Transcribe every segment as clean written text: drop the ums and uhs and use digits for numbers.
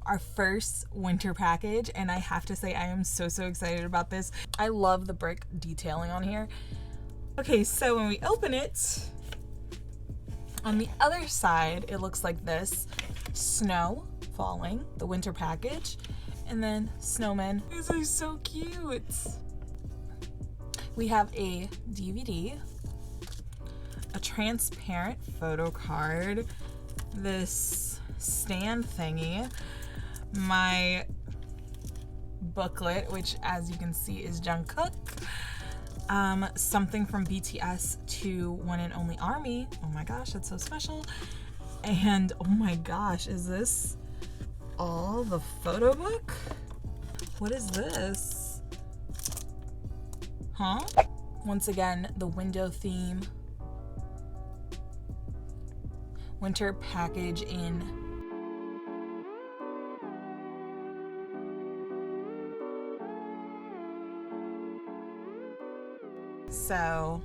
our first winter package, and I have to say I am so excited about this. I love the brick detailing on here. Okay, so when we open it, on the other side, it looks like this. Snow falling, the winter package, and then snowmen. This is so cute. We have a DVD, a transparent photo card, this stand thingy, my booklet, which as you can see is Jungkook, something from BTS to One and Only Army. Oh my gosh, that's so special. And oh my gosh, is this all the photo book? What is this? Huh? Once again, the window theme. Winter package in. So,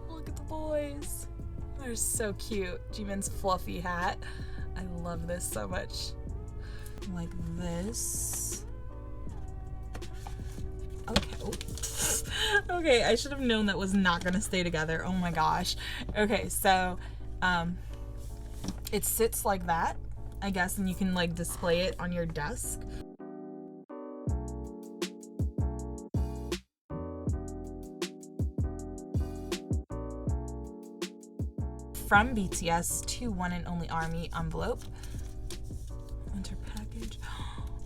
look at the boys. They're so cute. Jimin's fluffy hat. I love this so much. Like this. Okay. Okay, I should have known that was not gonna stay together. Oh my gosh. Okay, so it sits like that, I guess, and you can like display it on your desk. From BTS to One and Only Army envelope. Winter package.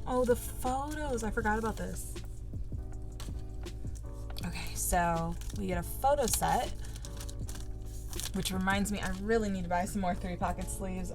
Oh, the photos. I forgot about this. Okay, so we get a photo set, which reminds me I really need to buy some more 3-pocket sleeves.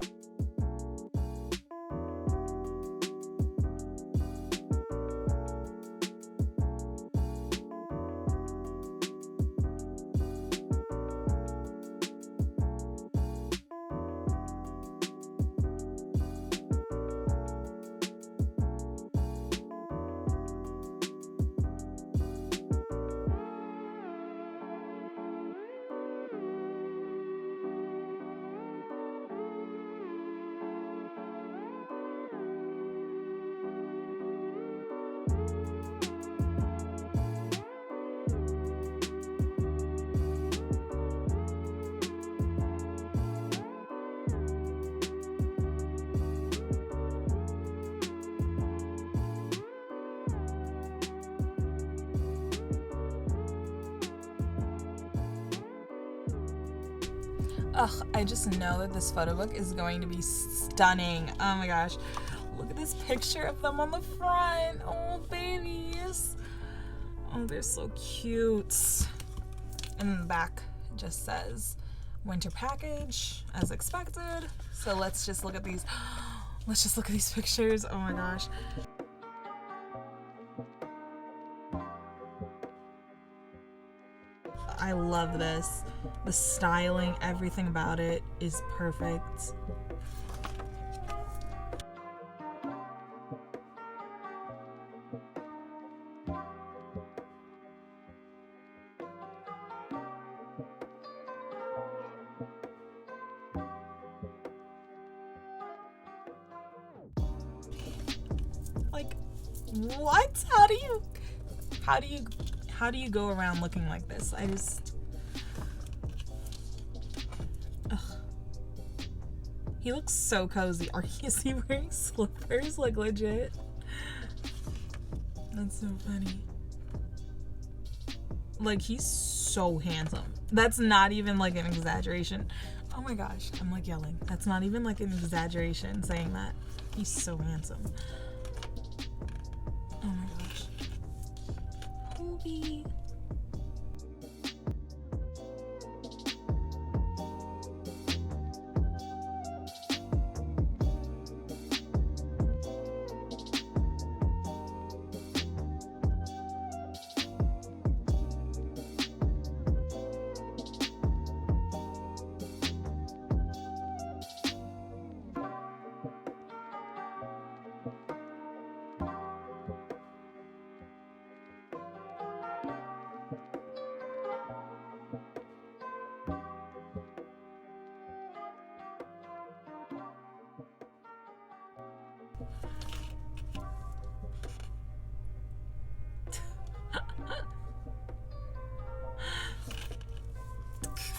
Ugh, I just know that this photo book is going to be stunning. Oh my gosh. Look at this picture of them on the front. Oh, babies. Oh, they're so cute. And in the back it just says winter package as expected. So let's just look at these. Let's just look at these pictures. Oh my gosh. I love this. The styling, everything about it is perfect. Like, what? How do you go around looking like this? I just... Ugh. He looks so cozy. Is he wearing slippers? Like, legit? That's so funny. Like, he's so handsome. That's not even like an exaggeration. Oh my gosh, I'm like yelling. That's not even like an exaggeration saying that. He's so handsome. Oh my gosh. Hobie.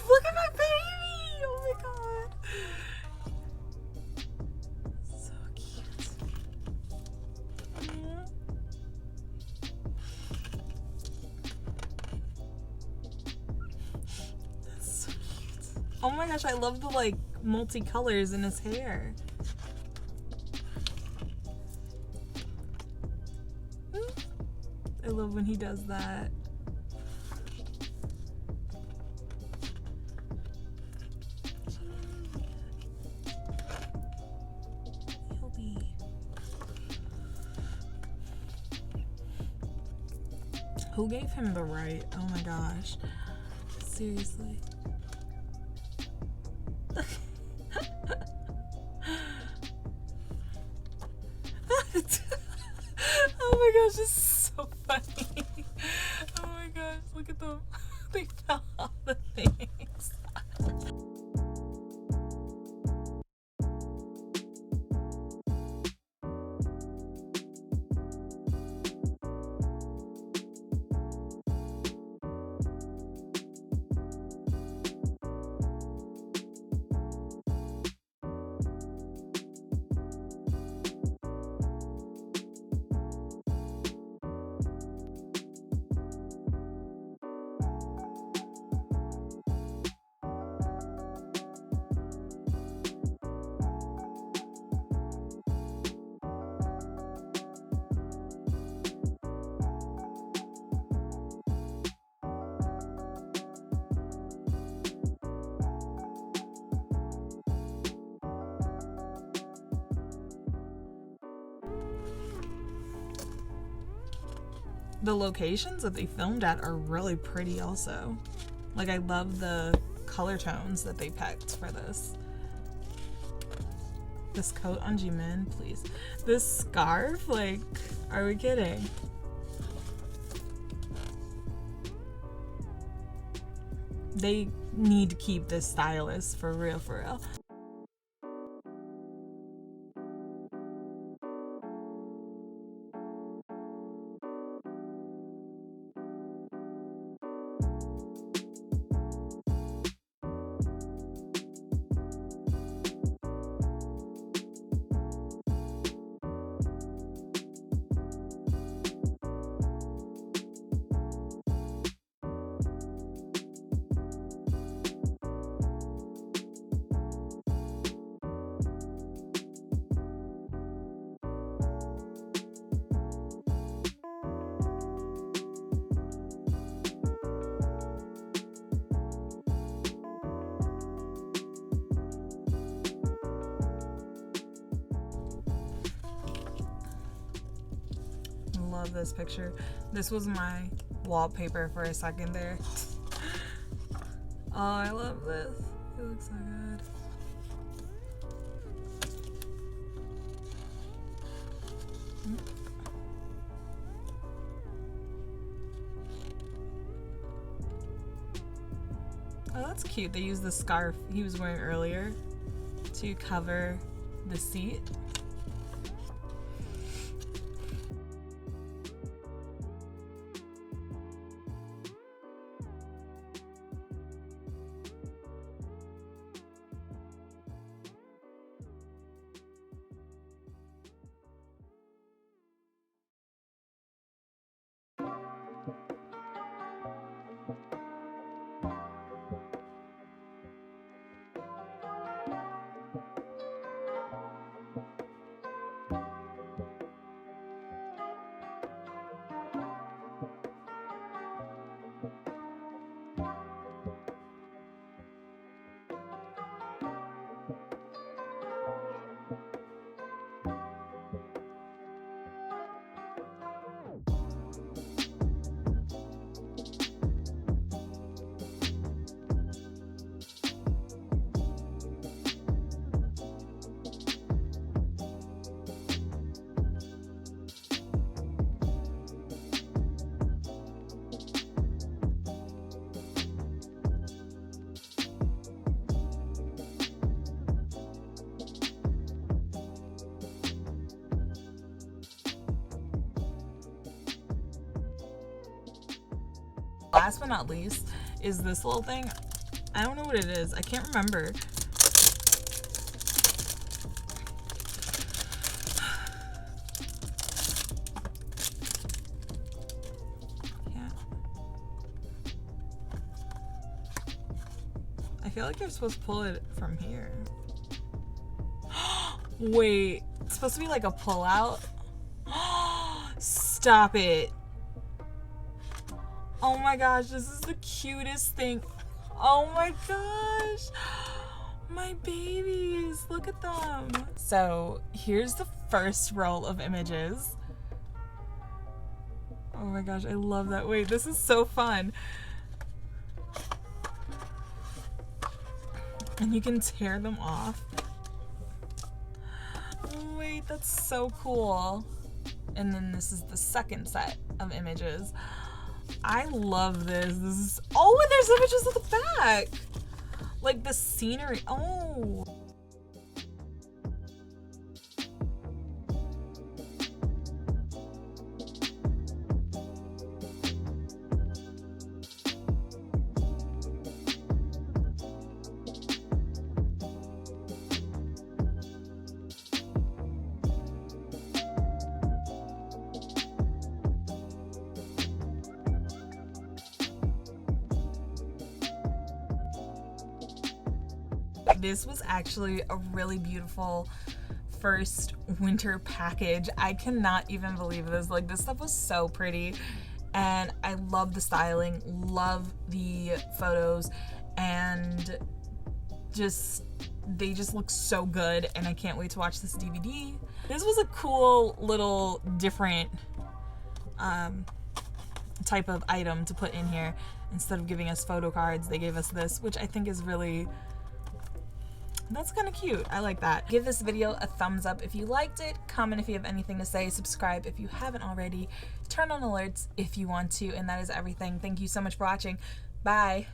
Look at my baby! Oh my god. So cute. Yeah. That's so cute. Oh my gosh, I love the like multicolors in his hair. I love when he does that. Who gave him the right? Oh my gosh. Seriously. Oh my gosh, this is so funny. Oh my gosh, look at them. They fell off the things. The locations that they filmed at are really pretty also. Like, I love the color tones that they picked for this. This coat on Jimin, please. This scarf, like, are we kidding? They need to keep this stylish for real, for real. Love this picture. This was my wallpaper for a second there. Oh, I love this. It looks so good. Oh, that's cute. They used the scarf he was wearing earlier to cover the seat. last but not least is this little thing. I don't know what it is. I can't remember. I feel like you're supposed to pull it from here. Wait, it's supposed to be like a pull out? Stop it. Oh my gosh, this is the cutest thing. Oh my gosh. My babies, look at them. So here's the first roll of images. Oh my gosh, I love that. Wait, this is so fun. And you can tear them off. Oh, wait, that's so cool. And then this is the second set of images. I love this. This is, oh, and there's images at the back. Like the scenery. Oh. This was actually a really beautiful first winter package. I cannot even believe this. Like, this stuff was so pretty, and I love the styling, love the photos, and just they just look so good, and I can't wait to watch this DVD. This was a cool little different type of item to put in here. Instead of giving us photo cards, they gave us this, which I think is really, that's kind of cute. I like that. Give this video a thumbs up if you liked it, comment if you have anything to say, subscribe if you haven't already, turn on alerts if you want to, and that is everything. Thank you so much for watching. Bye.